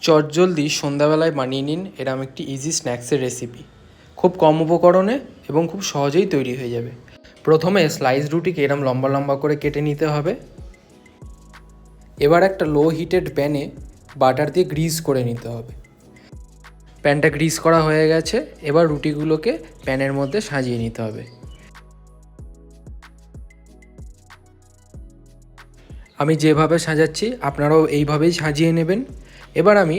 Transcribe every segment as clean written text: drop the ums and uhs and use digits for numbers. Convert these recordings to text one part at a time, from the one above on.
চটজলদি সন্ধ্যাবেলায় বানিয়ে নিন এরম একটি ইজি স্ন্যাক্সের রেসিপি। খুব কম উপকরণে এবং খুব সহজেই তৈরি হয়ে যাবে। প্রথমে স্লাইস রুটিকে এরম লম্বা লম্বা করে কেটে নিতে হবে। এবার একটা লো হিটেড প্যানে বাটার দিয়ে গ্রিস করে নিতে হবে। প্যানটা গ্রিস করা হয়ে গেছে, এবার রুটিগুলোকে প্যানের মধ্যে সাজিয়ে নিতে হবে। আমি যেভাবে সাজাচ্ছি আপনারাও এইভাবেই সাজিয়ে নেবেন। এবার আমি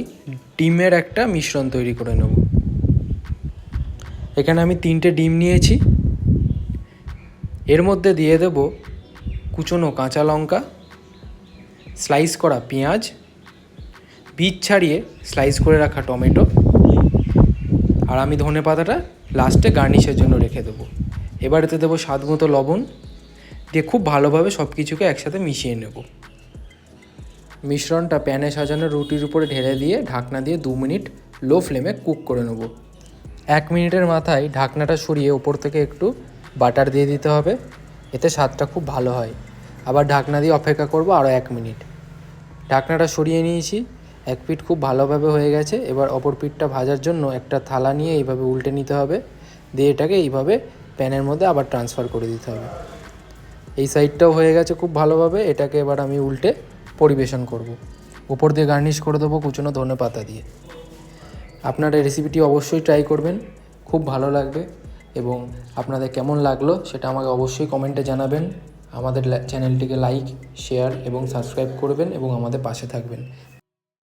ডিমের একটা মিশ্রণ তৈরি করে নেব। এখানে আমি 3টে ডিম নিয়েছি। এর মধ্যে দিয়ে দেব কুচনো কাঁচা লঙ্কা, স্লাইস করা পেঁয়াজ, বীজ ছাড়িয়ে স্লাইস করে রাখা টমেটো, আর আমি ধনে পাতাটা লাস্টে গার্নিশের জন্য রেখে দেবো। এবার এতে দেবো স্বাদ মতো লবণ, দিয়ে খুব ভালোভাবে সব কিছুকে একসাথে মিশিয়ে নেব। মিশ্রণটা প্যানে সাজানো রুটির উপরে ঢেলে দিয়ে ঢাকনা দিয়ে 2 মিনিট লো ফ্লেমে কুক করে নেব। 1 মিনিটের মাথায় ঢাকনাটা সরিয়ে ওপর থেকে একটু বাটার দিয়ে দিতে হবে, এতে স্বাদটা খুব ভালো হয়। আবার ঢাকনা দিয়ে অপেক্ষা করব আরও 1 মিনিট। ঢাকনাটা সরিয়ে নিয়েছি, এক পিঠ খুব ভালোভাবে হয়ে গেছে। এবার অপর পিঠটা ভাজার জন্য একটা থালা নিয়ে এইভাবে উল্টে নিতে হবে, দিয়ে এটাকে এইভাবে প্যানের মধ্যে আবার ট্রান্সফার করে দিতে হবে। এই সাইডটাও হয়ে গেছে খুব ভালোভাবে। এটাকে এবার আমি উল্টে পরিবেশন করব। উপর দিয়ে গার্নিশ করে দেবো কুচনো ধনে পাতা দিয়ে। আপনারা এই রেসিপিটি অবশ্যই ট্রাই করবেন, খুব ভালো লাগবে। এবং আপনাদের কেমন লাগলো সেটা আমাকে অবশ্যই কমেন্টে জানাবেন। আমাদের চ্যানেলটিকে লাইক, শেয়ার এবং সাবস্ক্রাইব করবেন এবং আমাদের পাশে থাকবেন।